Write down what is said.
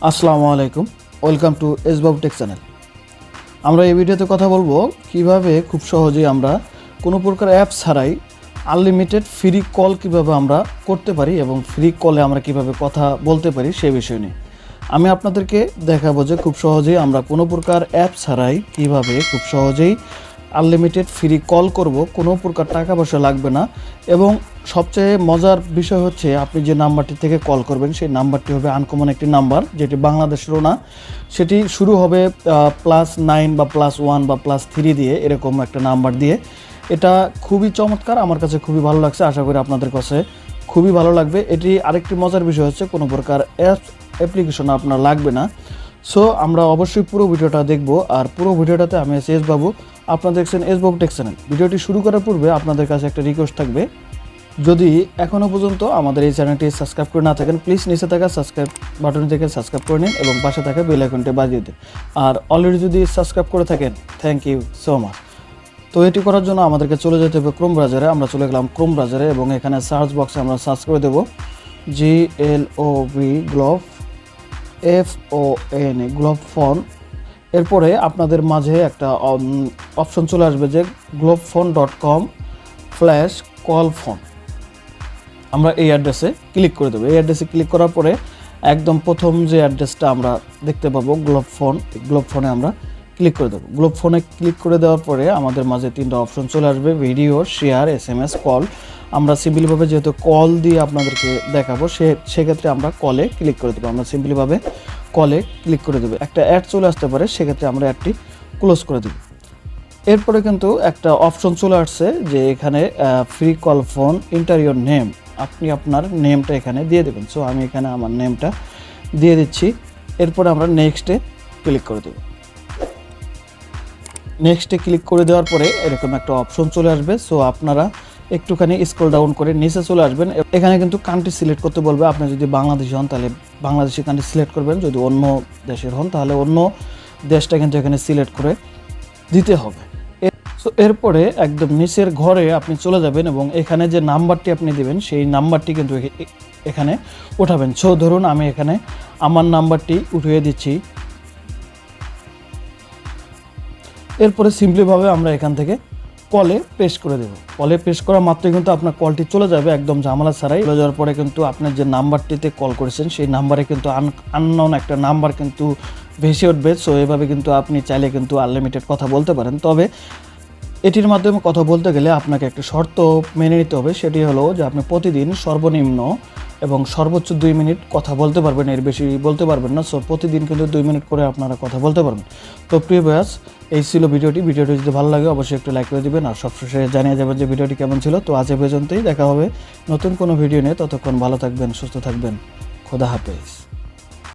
আসসালামু আলাইকুম, welcome to S.Babu TecH channel. আমরা এই ভিডিওতে কথা বলবো কিভাবে খুব সহজেই আমরা কোনো প্রকার অ্যাপ ছাড়াই আনলিমিটেড ফ্রি কল কিভাবে আমরা করতে পারি এবং ফ্রি কলে আমরা কিভাবে কথা বলতে পারি সেই বিষয় নিয়ে আমি আপনাদেরকে দেখাবো যে খুব সহজেই আমরা কোনো প্রকার অ্যাপ ছাড়াই কিভাবে খুব সহজেই আনলিমিটেড ফ্রি কল করব, কোনো প্রকার টাকা পয়সা লাগবে না। এবং সবচেয়ে মজার বিষয় হচ্ছে আপনি যে নাম্বারটি থেকে কল করবেন সেই নাম্বারটি হবে আনকমন একটি নাম্বার, যেটি বাংলাদেশেরও না, সেটি শুরু হবে +9 বা +1 বা +3 দিয়ে, এরকম একটা নাম্বার দিয়ে। এটা খুবই চমৎকার, আমার কাছে খুবই ভালো লাগছে, আশা করি আপনাদের কাছে খুবই ভালো লাগবে। এটি আরেকটি মজার বিষয় হচ্ছে কোনো প্রকার অ্যাপ্লিকেশন আপনার লাগবে না। সো আমরা অবশ্যই পুরো ভিডিওটা দেখব, আর পুরো ভিডিওটাতে আমি আছি S.Babu, আপনারা দেখছেন S.Babu TecH চ্যানেল। ভিডিওটি শুরু করার পূর্বে আপনাদের কাছে একটা রিকোয়েস্ট থাকবে, যদি এখনও পর্যন্ত আমাদের এই চ্যানেলটি সাবস্ক্রাইব করে না থাকেন প্লিজ নিচে থাকা সাবস্ক্রাইব বাটন থেকে সাবস্ক্রাইব করে নিন এবং পাশে থাকা বেল আইকনটি বাজিয়ে দিন। আর অলরেডি যদি সাবস্ক্রাইব করে থাকেন থ্যাংক ইউ সো মাচ। তো এটি করার জন্য আমাদেরকে চলে যেতে হবে ক্রোম ব্রাউজারে। আমরা চলে গেলাম ক্রোম ব্রাউজারে এবং এখানে সার্চ বক্সে আমরা সার্চ করে দেব GLOB globe FON globe phone. এরপরে আপনাদের মাঝে একটা অপশন চলে আসবে যে globphone.com/callphone। আমরা এই অ্যাড্রেসে ক্লিক করে দেবো। এই অ্যাড্রেসে ক্লিক করার পরে একদম প্রথম যে অ্যাড্রেসটা আমরা দেখতে পাবো গ্লোব ফোনে আমরা ক্লিক করে দেবো। গ্লোব ফোনে ক্লিক করে দেওয়ার পরে আমাদের মাঝে তিনটা অপশন চলে আসবে, ভিডিও, শেয়ার, SMS, কল। আমরা সিম্পলিভাবে যেহেতু কল দিয়ে আপনাদেরকে দেখাবো সেক্ষেত্রে আমরা কলে ক্লিক করে দেবো। আমরা সিম্পলিভাবে কলে ক্লিক করে দেবো। একটা অ্যাড চলে আসতে পারে, সেক্ষেত্রে আমরা অ্যাডটি ক্লোজ করে দেবো। এরপরে কিন্তু একটা অপশন চলে আসছে যে এখানে free call phone, enter your name, আপনি আপনার নেমটা এখানে দিয়ে দেবেন। সো আমি এখানে আমার নেমটা দিয়ে দিচ্ছি। এরপরে আমরা নেক্সটে ক্লিক করে দেবো। নেক্সটে ক্লিক করে দেওয়ার পরে এরকম একটা অপশন চলে আসবে। সো আপনারা একটুখানি স্ক্রল ডাউন করে নিচে চলে আসবেন। এখানে কিন্তু কান্ট্রি সিলেক্ট করতে বলবে। আপনি যদি বাংলাদেশি হন তাহলে বাংলাদেশি কান্ট্রি সিলেক্ট করবেন, যদি অন্য দেশের হন তাহলে অন্য দেশটা কিন্তু এখানে সিলেক্ট করে দিতে হবে। সো এরপরে একদম নিচের ঘরে আপনি চলে যাবেন এবং এখানে যে নাম্বারটি আপনি দেবেন সেই নাম্বারটি কিন্তু এখানে উঠাবেন। সো ধরুন আমি এখানে আমার নাম্বারটি উঠিয়ে দিচ্ছি। এরপরে সিম্পলিভাবে আমরা এখান থেকে কলে পেস্ট করে দেব। কলে পেস্ট করা মাত্রই কিন্তু আপনার কলটি চলে যাবে একদম ঝামেলা ছাড়াই। চলে যাওয়ার পরে কিন্তু আপনার যে নাম্বারটিতে কল করেছেন সেই নাম্বারে কিন্তু আননোন একটা নাম্বার কিন্তু ভেসে উঠবে। সো এভাবে কিন্তু আপনি চাইলে কিন্তু আনলিমিটেড কথা বলতে পারেন। তবে এটির মাধ্যমে কথা বলতে গেলে আপনাকে একটা শর্ত মেনে নিতে হবে, সেটি হলো যে আপনি প্রতিদিন সর্বনিম্ন এবং সর্বোচ্চ 2 মিনিট কথা বলতে পারবেন, এর বেশি বলতে পারবেন না। সো প্রতিদিন কিন্তু 2 মিনিট করে আপনারা কথা বলতে পারবেন। তো প্রিয় ভাইয়াস, এই ছিল ভিডিওটি যদি ভালো লাগে অবশ্যই একটু লাইক করে দিবেন আর সবশেষে জানিয়ে যাবেন যে ভিডিওটি কেমন ছিল। তো আজ এ পর্যন্তই, দেখা হবে নতুন কোনো ভিডিও নিয়ে। ততক্ষণ ভালো থাকবেন, সুস্থ থাকবেন, খোদা হাফেজ।